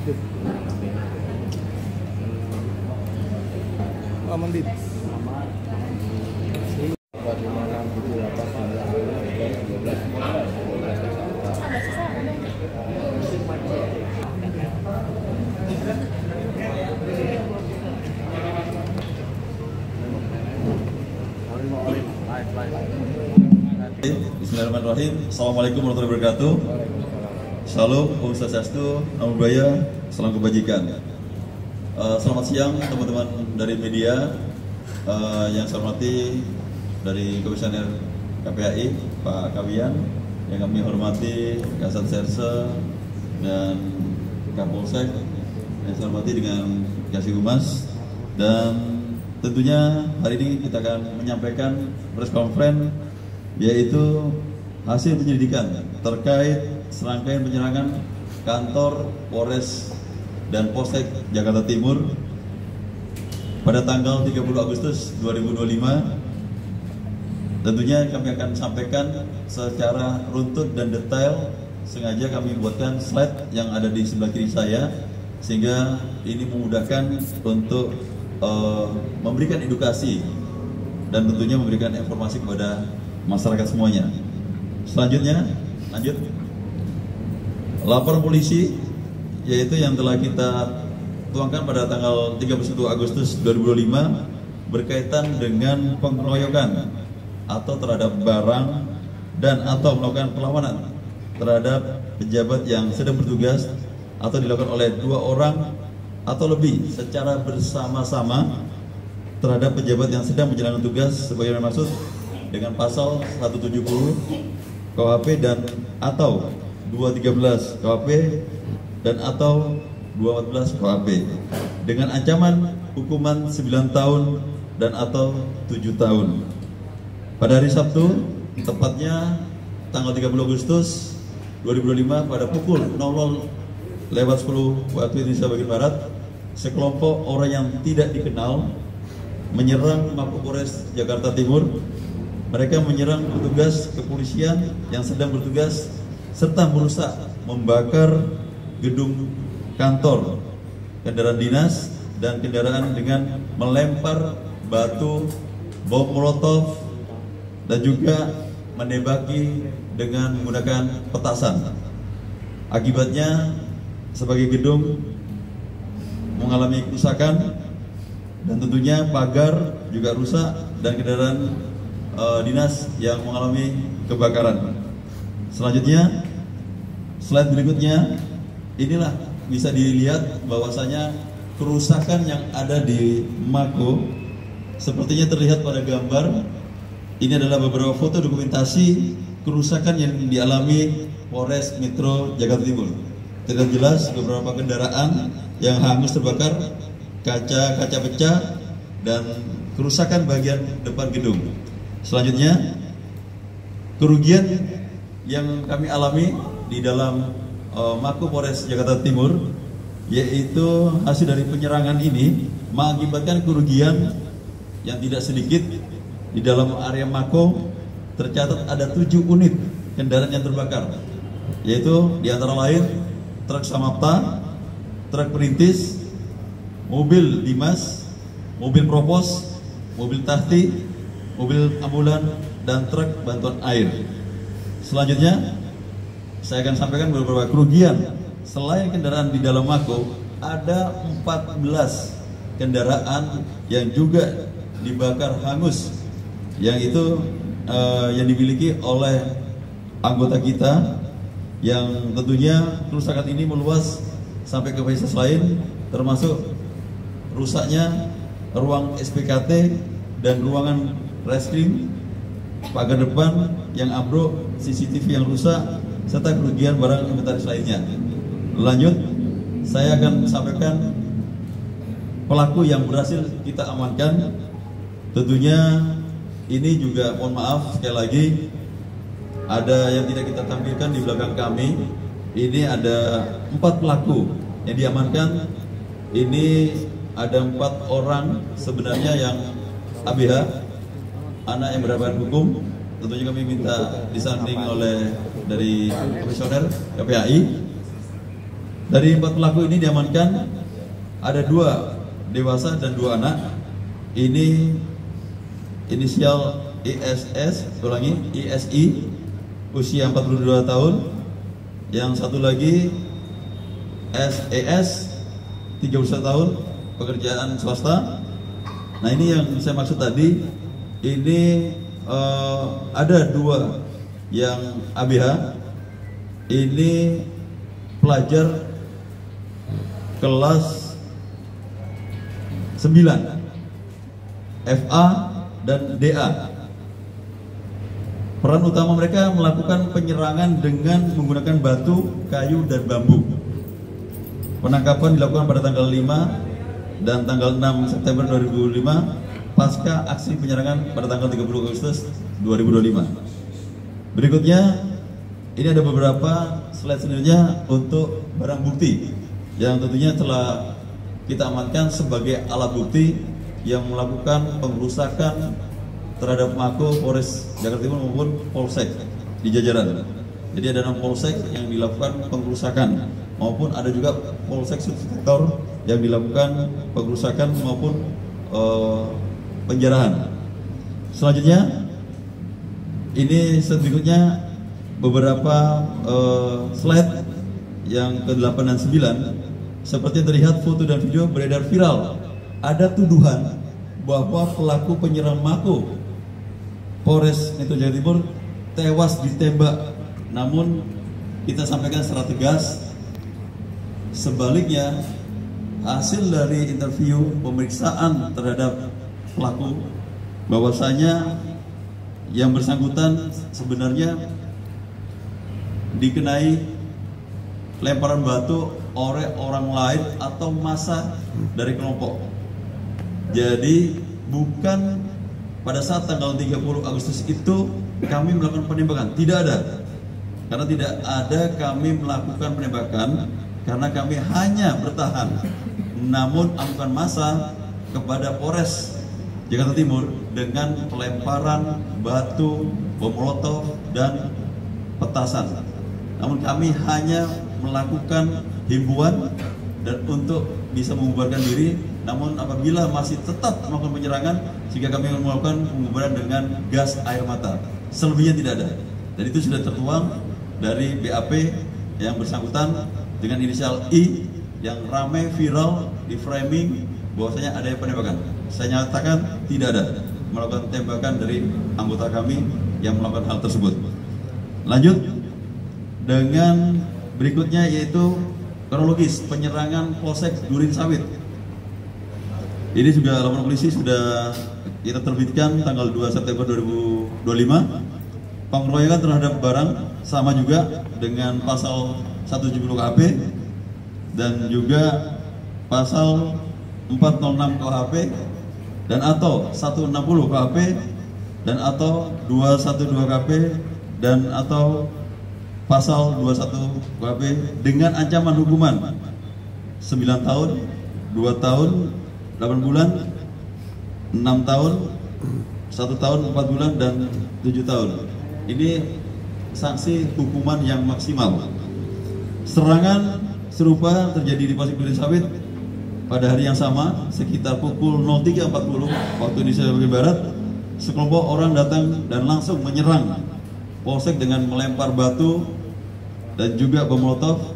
Aman dit. Bismillahirrahmanirrahim. Assalamualaikum warahmatullahi wabarakatuh. Shalom, Om Swastiastu, Namo Buddhaya, salam kebajikan. Selamat siang teman-teman dari media, yang saya hormati dari Komisioner KPAI Pak Kawian, yang kami hormati Kasat Serse dan Kapolsek, yang saya hormati dengan Kasih Humas, dan tentunya hari ini kita akan menyampaikan press conference yaitu hasil penyelidikan terkait serangkaian penyerangan kantor Polres dan Polsek Jakarta Timur pada tanggal 30 Agustus 2025. Tentunya kami akan sampaikan secara runtut dan detail. Sengaja kami buatkan slide yang ada di sebelah kiri saya, sehingga ini memudahkan untuk memberikan edukasi dan tentunya memberikan informasi kepada masyarakat semuanya. Selanjutnya, lanjut. Laporan polisi yaitu yang telah kita tuangkan pada tanggal 31 Agustus 2025 berkaitan dengan pengeroyokan atau terhadap barang dan atau melakukan perlawanan terhadap pejabat yang sedang bertugas atau dilakukan oleh 2 orang atau lebih secara bersama-sama terhadap pejabat yang sedang menjalankan tugas sebagaimana maksud dengan pasal 170 KUHP dan atau 213 KUHP dan atau 214 KUHP dengan ancaman hukuman 9 tahun dan atau 7 tahun. Pada hari Sabtu, tepatnya tanggal 30 Agustus 2025 pada pukul 00:10 waktu Indonesia bagian Barat, sekelompok orang yang tidak dikenal menyerang Mapolres Jakarta Timur. Mereka menyerang petugas kepolisian yang sedang bertugas serta merusak, membakar gedung kantor, kendaraan dinas, dan kendaraan dengan melempar batu, bom molotov, dan juga menembaki dengan menggunakan petasan. Akibatnya sebagai gedung mengalami kerusakan dan tentunya pagar juga rusak dan kendaraan dinas yang mengalami kebakaran. Selanjutnya, slide berikutnya, inilah bisa dilihat bahwasanya kerusakan yang ada di Mako sepertinya terlihat pada gambar. Ini adalah beberapa foto dokumentasi kerusakan yang dialami Polres Metro Jakarta Timur. Terlihat jelas beberapa kendaraan yang hangus terbakar, kaca-kaca pecah, dan kerusakan bagian depan gedung. Selanjutnya, kerugian yang kami alami di dalam Mako Polres Jakarta Timur, yaitu hasil dari penyerangan ini mengakibatkan kerugian yang tidak sedikit. Di dalam area Mako tercatat ada 7 unit kendaraan yang terbakar, yaitu diantara lain truk Samapta, truk perintis, mobil Dimas, mobil Propos, mobil Tahti, mobil ambulan, dan truk bantuan air. Selanjutnya, saya akan sampaikan beberapa kerugian. Selain kendaraan di dalam Mako, ada 14 kendaraan yang juga dibakar hangus, yang itu yang dimiliki oleh anggota kita, yang tentunya kerusakan ini meluas sampai ke fasilitas lain, termasuk rusaknya ruang SPKT dan ruangan reskrim, pagar depan yang ambruk, CCTV yang rusak, serta kerugian barang inventaris lainnya. Lanjut, saya akan sampaikan pelaku yang berhasil kita amankan. Tentunya ini juga mohon maaf sekali lagi, ada yang tidak kita tampilkan di belakang kami. Ini ada 4 pelaku yang diamankan. Ini ada 4 orang sebenarnya yang ABH, anak yang berhadapan hukum. Tentunya kami minta disanding oleh dari Komisioner KPAI. Dari 4 pelaku ini diamankan ada 2 dewasa dan 2 anak. Ini inisial ISI, usia 42 tahun. Yang satu lagi SES, 31 tahun, pekerjaan swasta. Nah, ini yang saya maksud tadi. Ini ada 2 yang ABH. Ini pelajar kelas 9, FA dan DA. Peran utama mereka melakukan penyerangan dengan menggunakan batu, kayu, dan bambu. Penangkapan dilakukan pada tanggal 5 dan tanggal 6 September 2005 pasca aksi penyerangan pada tanggal 30 Agustus 2025. Berikutnya, ini ada beberapa slide selanjutnya untuk barang bukti yang tentunya telah kita amankan sebagai alat bukti yang melakukan pengrusakan terhadap Mako Polres Jakarta Timur maupun Polsek di jajaran. Jadi ada 6 Polsek yang dilakukan pengrusakan, maupun ada juga Polsek subsektor yang dilakukan pengrusakan maupun penjarahan. Selanjutnya, ini berikutnya beberapa slide yang ke-8 dan 9. Seperti yang terlihat foto dan video beredar viral, ada tuduhan bahwa pelaku penyerang Mako Polres Metro Jakarta Timur tewas ditembak. Namun kita sampaikan secara tegas, sebaliknya hasil dari interview pemeriksaan terhadap pelaku bahwasanya yang bersangkutan sebenarnya dikenai lemparan batu oleh orang lain atau massa dari kelompok. Jadi bukan pada saat tanggal 30 Agustus itu kami melakukan penembakan, tidak ada. Karena tidak ada kami melakukan penembakan, karena kami hanya bertahan. Namun amukan massa kepada Polres Jakarta Timur dengan pelemparan batu, bom molotov, dan petasan. Namun kami hanya melakukan himbauan dan untuk bisa membubarkan diri. Namun apabila masih tetap melakukan penyerangan, jika kami melakukan pembubaran dengan gas air mata. Selebihnya tidak ada. Dan itu sudah tertuang dari BAP yang bersangkutan dengan inisial I yang ramai viral di framing bahwasanya ada penembakan. Saya nyatakan tidak ada melakukan tembakan dari anggota kami yang melakukan hal tersebut. Lanjut dengan berikutnya, yaitu kronologis penyerangan Polsek Durin Sawit. Ini juga laporan polisi sudah kita terbitkan tanggal 2 September 2025. Pengeroyokan terhadap barang sama juga dengan pasal 170 KHP dan juga pasal 406 KHP dan atau 160 KHP dan atau 212 KHP dan atau pasal 21 KHP dengan ancaman hukuman 9 tahun, 2 tahun, 8 bulan, 6 tahun, 1 tahun, 4 bulan, dan 7 tahun. Ini sanksi hukuman yang maksimal. Serangan serupa terjadi di Polsek Durin Sawit pada hari yang sama sekitar pukul 03.40 waktu Indonesia bagian Barat. Sekelompok orang datang dan langsung menyerang Polsek dengan melempar batu dan juga bom molotov,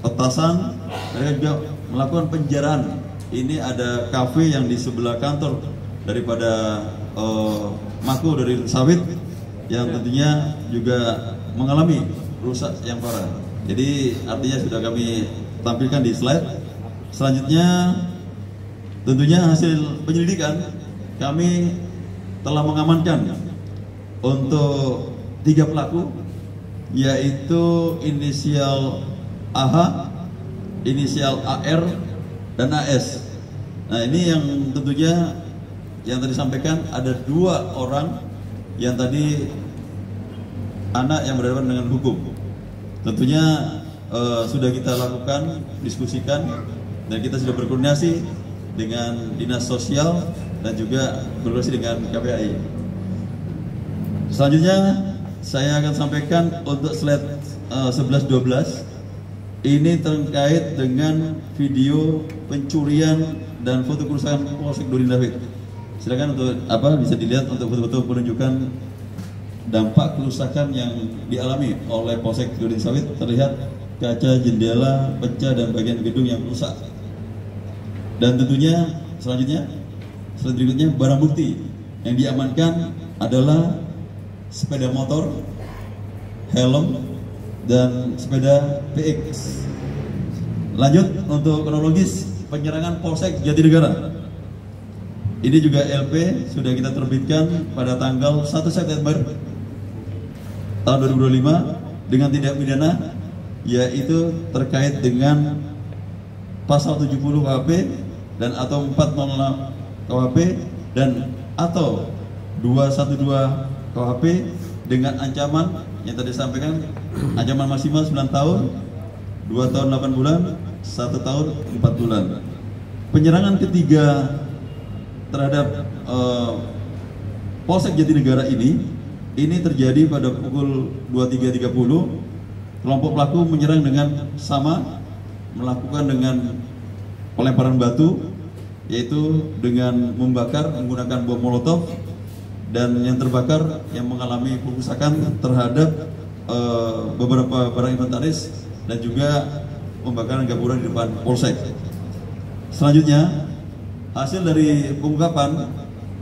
petasan. Mereka juga melakukan penjarahan. Ini ada kafe yang di sebelah kantor daripada Mako dari Sawit yang tentunya juga mengalami rusak yang parah. Jadi artinya sudah kami tampilkan di slide. Selanjutnya tentunya hasil penyelidikan kami telah mengamankan untuk 3 pelaku, yaitu inisial AH, inisial AR, dan AS. Nah, ini yang tentunya yang tadi sampaikan ada 2 orang yang tadi anak yang berhadapan dengan hukum. Tentunya sudah kita lakukan, diskusikan, dan kita sudah berkoordinasi dengan Dinas Sosial dan juga berkoordinasi dengan KPAI. Selanjutnya saya akan sampaikan untuk slide 11-12. ini terkait dengan video pencurian dan foto kerusakan Polsek Nurdin David. Silakan untuk bisa dilihat untuk betul-betul menunjukkan dampak kerusakan yang dialami oleh Polsek Nurdin Sawit. Terlihat kaca jendela pecah dan bagian gedung yang rusak. Dan tentunya selanjutnya berikutnya barang bukti yang diamankan adalah sepeda motor, helm, dan sepeda PX. Lanjut untuk kronologis penyerangan Polsek Jatinegara. Ini juga LP sudah kita terbitkan pada tanggal 1 September tahun 2025 dengan tindak pidana yaitu terkait dengan pasal 70 KUHP dan atau 406 KUHP dan atau 212 KUHP dengan ancaman yang tadi disampaikan, ancaman maksimal 9 tahun, 2 tahun 8 bulan, 1 tahun 4 bulan. Penyerangan ketiga terhadap Polsek Jatinegara ini terjadi pada pukul 23.30. Kelompok pelaku menyerang dengan sama, melakukan dengan pelemparan batu, yaitu dengan membakar menggunakan bom molotov, dan yang terbakar yang mengalami kerusakan terhadap beberapa barang inventaris dan juga pembakaran gapura di depan Polsek. Selanjutnya, hasil dari pengungkapan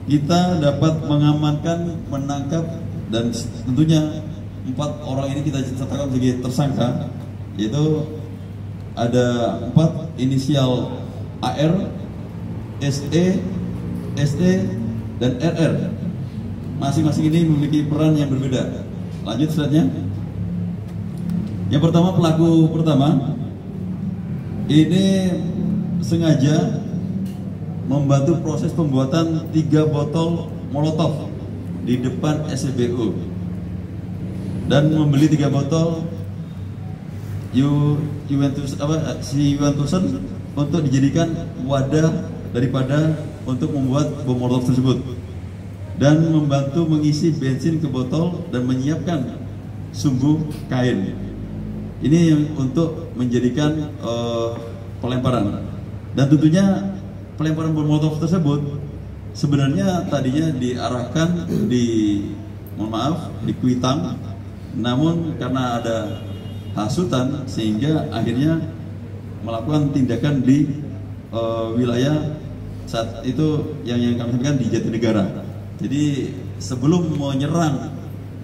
kita dapat mengamankan, menangkap, dan tentunya 4 orang ini kita tetapkan sebagai tersangka, yaitu ada 4 inisial AR, SE, ST, dan RR. Masing-masing ini memiliki peran yang berbeda. Lanjut selanjutnya. Yang pertama, pelaku pertama ini sengaja membantu proses pembuatan 3 botol molotov di depan SPBU dan membeli 3 botol Juventusen untuk dijadikan wadah daripada untuk membuat bom molotov tersebut, dan membantu mengisi bensin ke botol dan menyiapkan sumbu kain. Ini yang untuk menjadikan pelemparan. Dan tentunya pelemparan bom molotov tersebut sebenarnya tadinya diarahkan di Kuitang, namun karena ada hasutan sehingga akhirnya melakukan tindakan di wilayah saat itu yang kami sampaikan di Jatinegara. Jadi sebelum menyerang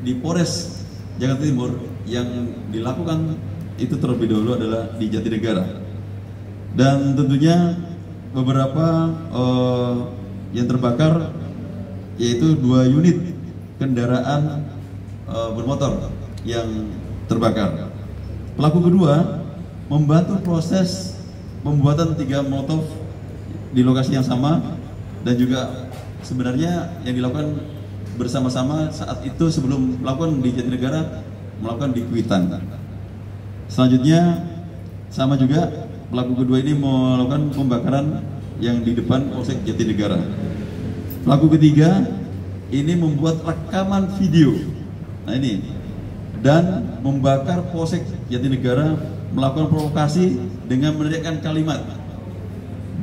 di Polres Jakarta Timur, yang dilakukan itu terlebih dahulu adalah di Jatinegara. Dan tentunya beberapa yang terbakar yaitu 2 unit kendaraan bermotor yang terbakar. Pelaku kedua membantu proses pembuatan 3 molotov di lokasi yang sama, dan juga sebenarnya yang dilakukan bersama-sama saat itu sebelum melakukan di Jatinegara, melakukan di Kuitang. Selanjutnya sama juga pelaku kedua ini melakukan pembakaran yang di depan Polsek Jatinegara. Pelaku ketiga ini membuat rekaman video, nah ini, dan membakar Polsek Jatinegara, melakukan provokasi dengan meneriakkan kalimat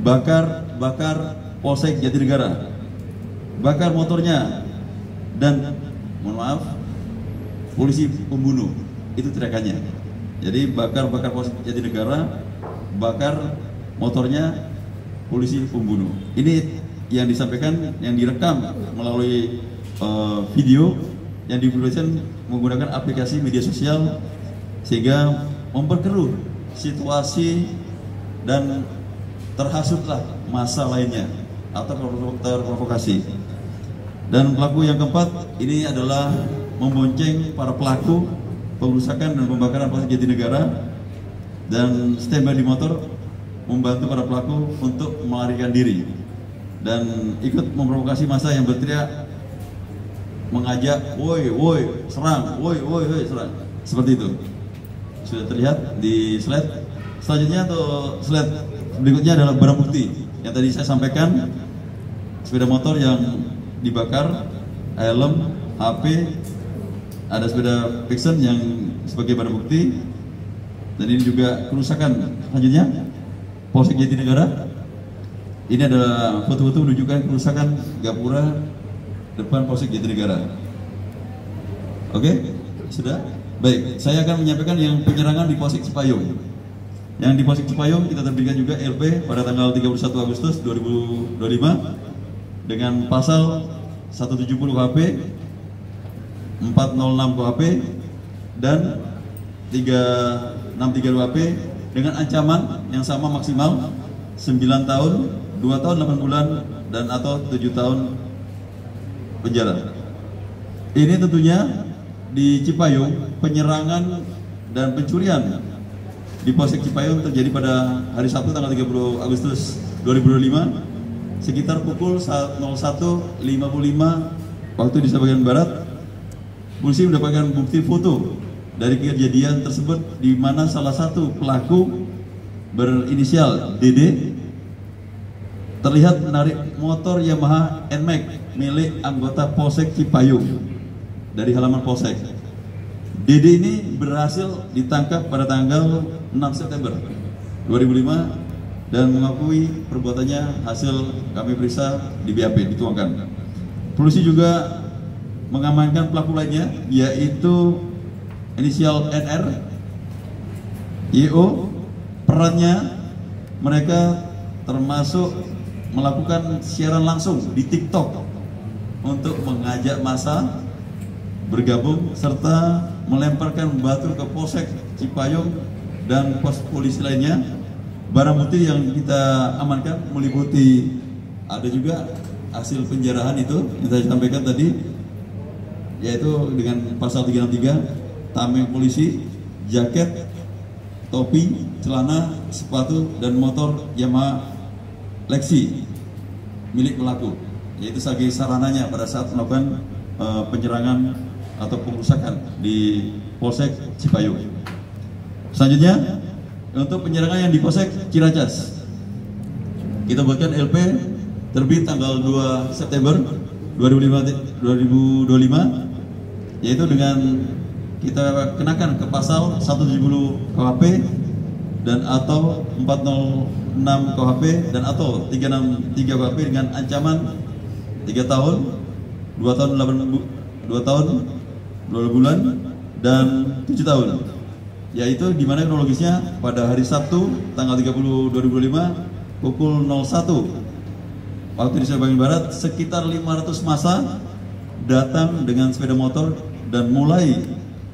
bakar Polsek Jatinegara, bakar motornya, dan mohon maaf, polisi pembunuh. Itu teriakannya. Jadi bakar Polsek Jatinegara, bakar motornya, polisi pembunuh. Ini yang disampaikan, yang direkam melalui video yang dipublikasikan menggunakan aplikasi media sosial, sehingga memperkeruh situasi dan terhasutlah massa lainnya atau terprovokasi. Dan pelaku yang keempat ini adalah membonceng para pelaku pengerusakan dan pembakaran Polsek Jatinegara dan standby di motor, membantu para pelaku untuk melarikan diri dan ikut memprovokasi massa yang berteriak, mengajak, woi, serang, woi, serang. Seperti itu. Sudah terlihat di slide. Selanjutnya untuk slide berikutnya adalah barang bukti yang tadi saya sampaikan, sepeda motor yang dibakar, helm, HP, ada sepeda Vixen yang sebagai barang bukti, Dan ini juga kerusakan. Selanjutnya Polsek Jatinegara. Ini adalah foto-foto menunjukkan kerusakan gapura depan Polsek Jatinegara. Oke, sudah? Baik, saya akan menyampaikan yang penyerangan di Polsek Cipayung. Yang di Polsek Cipayung kita terbitkan juga LP pada tanggal 31 Agustus 2025 dengan pasal 170 KUHP, 406 KUHP, dan 363 KUHP dengan ancaman yang sama maksimal 9 tahun, 2 tahun 8 bulan, dan atau 7 tahun penjara. Ini tentunya di Cipayung, penyerangan dan pencurian di Polsek Cipayung terjadi pada hari Sabtu tanggal 30 Agustus 2025 sekitar pukul 01.55 waktu di Indonesia bagian Barat. Polisi mendapatkan bukti foto dari kejadian tersebut di mana salah satu pelaku berinisial DD terlihat menarik motor Yamaha NMAX milik anggota Polsek Cipayung dari halaman Polsek. DD ini berhasil ditangkap pada tanggal 6 September 2005 dan mengakui perbuatannya. Hasil kami periksa di BAP dituangkan. Polisi juga mengamankan pelaku lainnya yaitu inisial NR, YO. Perannya mereka termasuk melakukan siaran langsung di TikTok untuk mengajak massa bergabung serta melemparkan batu ke Polsek Cipayung dan pos polisi lainnya. Barang bukti yang kita amankan meliputi ada juga hasil penjarahan itu yang saya sampaikan tadi, yaitu dengan pasal 363 tameng polisi, jaket, topi, celana, sepatu, dan motor Yamaha Lexi milik pelaku, yaitu sebagai sarananya pada saat melakukan penyerangan atau pengerusakan di Polsek Cipayung. Selanjutnya untuk penyerangan yang di Polsek Ciracas, kita buatkan LP terbit tanggal 2 September 2025, yaitu dengan kita kenakan ke pasal 170 KUHP dan atau 406 KUHP dan atau 363 KUHP dengan ancaman 3 tahun, 2 tahun 2 bulan, dan 7 tahun. Yaitu di mana kronologisnya pada hari Sabtu tanggal 30 2005 pukul 01 waktu di Indonesia bagian Barat, sekitar 500 massa datang dengan sepeda motor dan mulai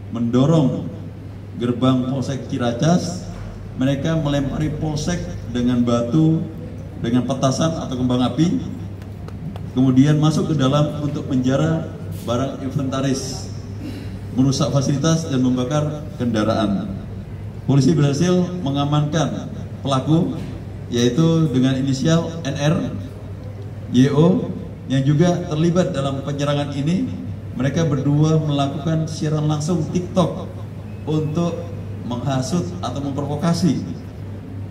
mendorong gerbang Polsek Ciracas. Mereka melempari polsek dengan batu, dengan petasan atau kembang api, kemudian masuk ke dalam untuk menjara barang inventaris, merusak fasilitas dan membakar kendaraan. Polisi berhasil mengamankan pelaku yaitu dengan inisial NR, YO yang juga terlibat dalam penyerangan ini. Mereka berdua melakukan siaran langsung TikTok untuk menghasut atau memprovokasi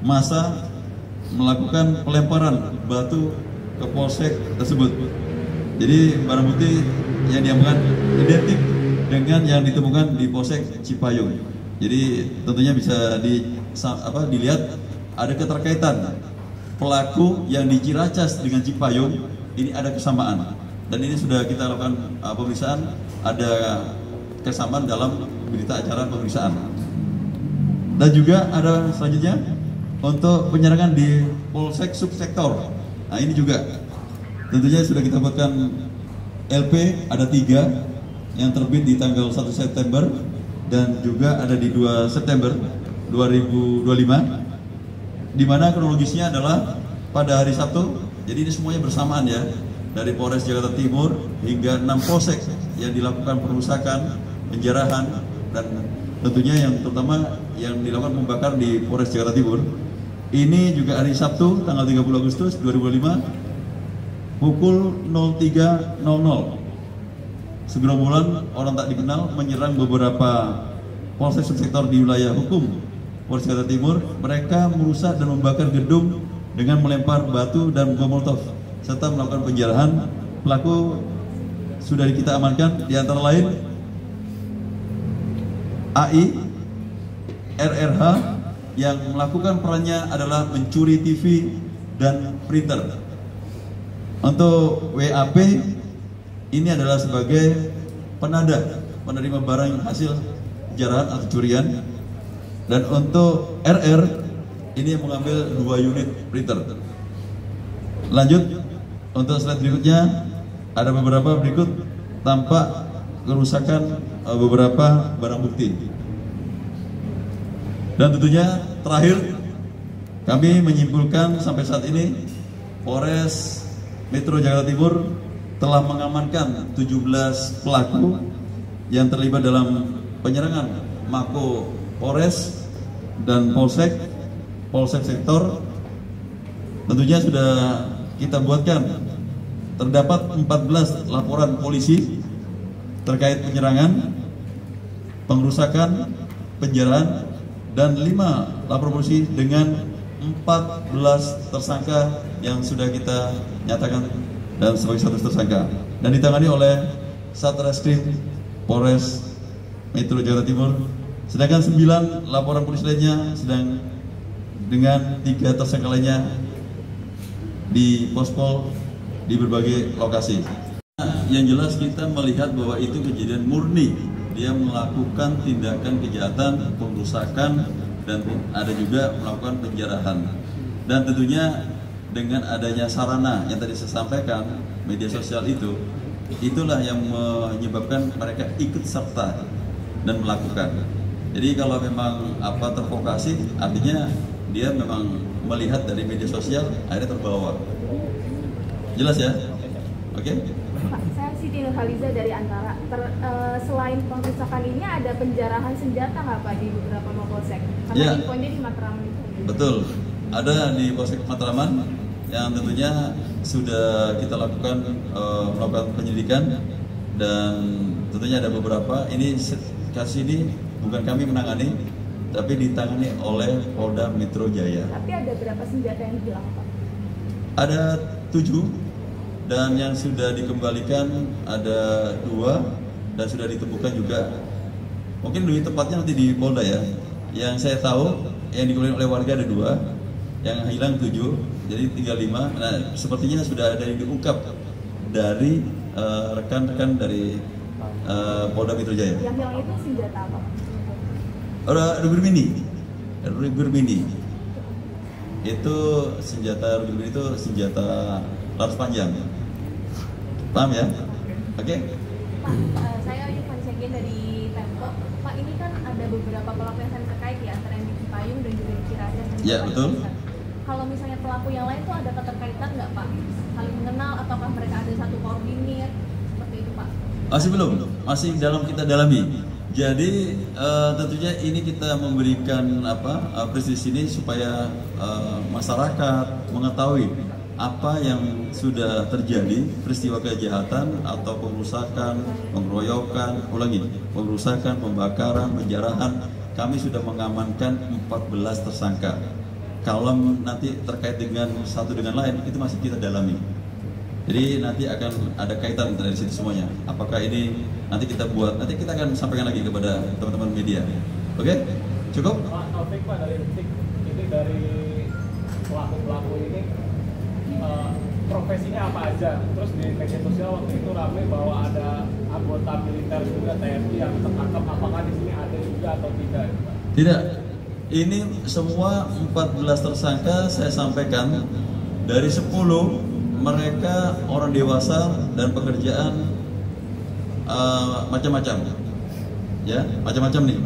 massa melakukan pelemparan batu ke polsek tersebut. Jadi barang bukti yang diamankan identik dengan yang ditemukan di Polsek Cipayung. Jadi tentunya bisa dilihat ada keterkaitan pelaku yang di Ciracas dengan Cipayung, ini ada kesamaan. Dan ini sudah kita lakukan pemeriksaan, ada kesamaan dalam berita acara pemeriksaan. Dan juga ada selanjutnya untuk penyerangan di Polsek Subsektor. Nah ini juga tentunya sudah kita buatkan LP, ada 3 yang terbit di tanggal 1 September dan juga ada di 2 September 2025, di mana kronologisnya adalah pada hari Sabtu. Jadi ini semuanya bersamaan ya, dari Polres Jakarta Timur hingga 6 polsek yang dilakukan perusakan, penjarahan, dan tentunya yang terutama yang dilakukan membakar di Polres Jakarta Timur. Ini juga hari Sabtu tanggal 30 Agustus 2005 pukul 03.00. Segerombolan orang tak dikenal menyerang beberapa polsek subsektor di wilayah hukum Polres Jakarta Timur. Mereka merusak dan membakar gedung dengan melempar batu dan bom molotov serta melakukan penjarahan. Pelaku sudah kita amankan, di antara lain AI, RRH yang melakukan perannya adalah mencuri TV dan printer. Untuk WAP ini adalah sebagai penerima barang hasil kejahatan atau curian. Dan untuk RR ini yang mengambil 2 unit printer. Lanjut untuk slide berikutnya, ada beberapa berikut tampak kerusakan beberapa barang bukti. Dan tentunya terakhir kami menyimpulkan sampai saat ini Polres Metro Jakarta Timur telah mengamankan 17 pelaku yang terlibat dalam penyerangan Mako Polres dan Polsek Sektor. Tentunya sudah kita buatkan terdapat 14 laporan polisi terkait penyerangan, pengerusakan, penjarahan, dan 5 laporan polisi dengan 14 tersangka yang sudah kita nyatakan dan sebagai status tersangka dan ditangani oleh Satreskrim Polres Metro Jakarta Timur. Sedangkan 9 laporan polisi lainnya sedang dengan 3 tersangka lainnya di pospol di berbagai lokasi. Yang jelas kita melihat bahwa itu kejadian murni dia melakukan tindakan kejahatan, pengrusakan, dan ada juga melakukan penjarahan. Dan tentunya dengan adanya sarana yang tadi saya sampaikan, media sosial itulah yang menyebabkan mereka ikut serta dan melakukan. Jadi kalau memang terprovokasi, artinya dia memang melihat dari media sosial, akhirnya terbawa. Jelas ya? Oke? Pak, saya Siti Nurhaliza dari Antara. Selain pengerusakan ini ada penjarahan senjata nggak Pak di beberapa Mapolsek? Karena ya, infonya di Matraman itu. Betul, ada di Polsek Matraman yang tentunya sudah kita lakukan melakukan penyelidikan dan tentunya ada beberapa. Ini kasus ini bukan kami menangani, tapi ditangani oleh Polda Metro Jaya. Tapi ada berapa senjata yang hilang Pak? Ada 7. Dan yang sudah dikembalikan ada 2 dan sudah ditemukan juga. Mungkin lebih tepatnya nanti di Polda ya. Yang saya tahu yang dikembalikan oleh warga ada 2, yang hilang 7, jadi tinggal 5. Nah, sepertinya sudah ada yang diungkap dari rekan-rekan dari Polda Metro Jaya. Yang hilang itu senjata apa? Rubber mini. Itu senjata rubber mini itu senjata laras panjang. Paham ya? Oke? Pak, saya Yufan Segen dari Tempo. Pak, ini kan ada beberapa pelaku yang saling terkait ya, antara yang di Cipayung dan juga di Ciracas. Ya, betul. Kalau misalnya pelaku yang lain tuh ada keterkaitan nggak Pak? Saling mengenal ataukah mereka ada satu koordinir? Seperti itu Pak? Masih belum, masih kita dalami. Jadi tentunya ini kita memberikan peristiwa ini supaya masyarakat mengetahui apa yang sudah terjadi, peristiwa kejahatan atau pengerusakan, pengeroyokan, pengerusakan, pembakaran, penjarahan. Kami sudah mengamankan 14 tersangka. Kalau nanti terkait dengan satu dengan lain, itu masih kita dalami. Jadi nanti akan ada kaitan dari situ semuanya. Apakah ini nanti kita buat, nanti kita akan sampaikan lagi kepada teman-teman media. Oke? Cukup? Pak Taufik, Pak, dari detik ini dari pelaku-pelaku ini profesinya apa aja? Terus di media sosial waktu itu ramai bahwa ada anggota militer juga TNI yang tertangkap. Apakah di sini ada juga atau tidak? Tidak. Ini semua 14 tersangka saya sampaikan dari 10 mereka orang dewasa dan pekerjaan macam-macam. Ya, macam-macam nih.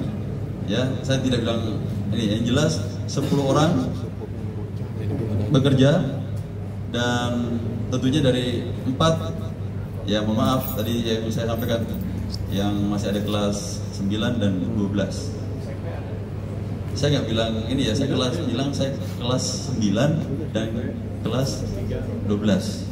Ya, saya tidak bilang ini yang jelas 10 orang bekerja. Dan tentunya dari 4, ya mohon maaf tadi yang saya sampaikan, yang masih ada kelas 9 dan 12. Saya nggak bilang ini ya, saya bilang saya kelas 9 dan kelas 12.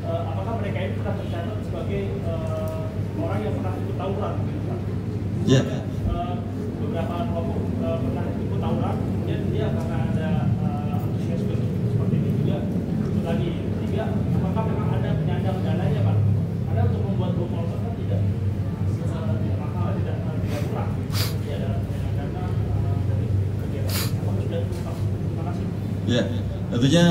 Apakah mereka ini pernah tercatat Ya. Beberapa kelompok pernah ikut tawuran, kemudian dia karena ada antusiasme seperti ini juga ikut lagi. Ketiga, apakah memang ada penyandang dananya, Pak? Ada untuk membuat bom molotov kan tidak mahal, tidak murah. Dia ada penyandang dana dari kegiatan. Apakah sudah diungkap? Terima kasih. Ya, tentunya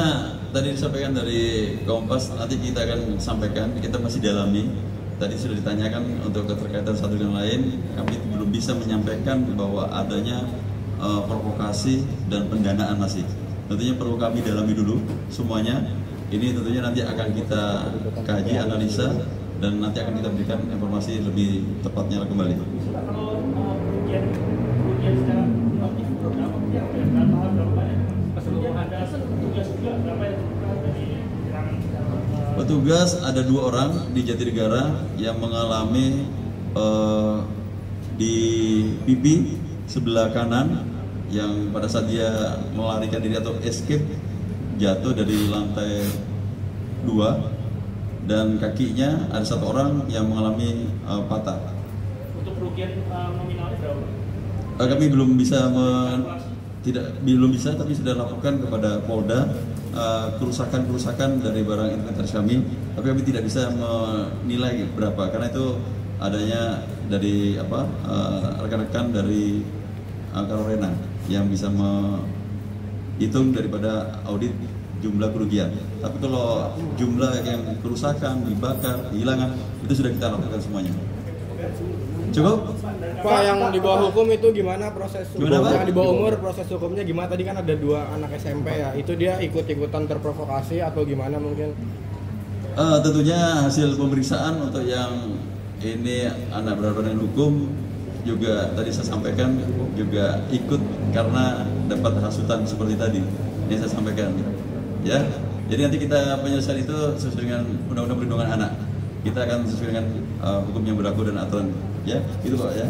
tadi disampaikan dari Kompas, nanti kita akan sampaikan, kita masih dalami. Tadi sudah ditanyakan untuk keterkaitan satu dengan lain, kami belum bisa menyampaikan bahwa adanya provokasi dan pendanaan masih. Tentunya perlu kami dalami dulu semuanya. Ini tentunya nanti akan kita kaji, analisa, dan nanti akan kita berikan informasi lebih tepatnya kembali. Kalau kerugian secara relatif berapa berapa banyak? Kemudian ada tugas juga berapa yang dari serangan Petugas ada 2 orang di Jatinegara yang mengalami di pipi sebelah kanan yang pada saat dia melarikan diri atau escape jatuh dari lantai 2, dan kakinya ada 1 orang yang mengalami patah. untuk kerugian nominalnya berapa? Kami belum bisa tapi sudah laporkan kepada Polda kerusakan dari barang inventaris kami, tapi kami tidak bisa menilai berapa karena itu adanya dari rekan-rekan dari Karorena yang bisa menghitung daripada audit jumlah kerugian. Tapi kalau jumlah yang kerusakan, dibakar, kehilangan, itu sudah kita laporkan semuanya. Cukup? Pak, yang di bawah hukum itu gimana proses hukum? Gimana, Pak? Yang di bawah umur proses hukumnya gimana? Tadi kan ada 2 anak SMP ya, itu dia ikut-ikutan terprovokasi atau gimana mungkin? Tentunya hasil pemeriksaan untuk yang ini anak berhadapan dengan hukum juga tadi saya sampaikan juga ikut karena dapat hasutan seperti tadi yang saya sampaikan, ya. Jadi nanti kita penyelesaian itu sesuai dengan Undang-Undang Perlindungan Anak. Kita akan sesuai dengan hukum yang berlaku dan aturan, ya. Itu Pak, ya.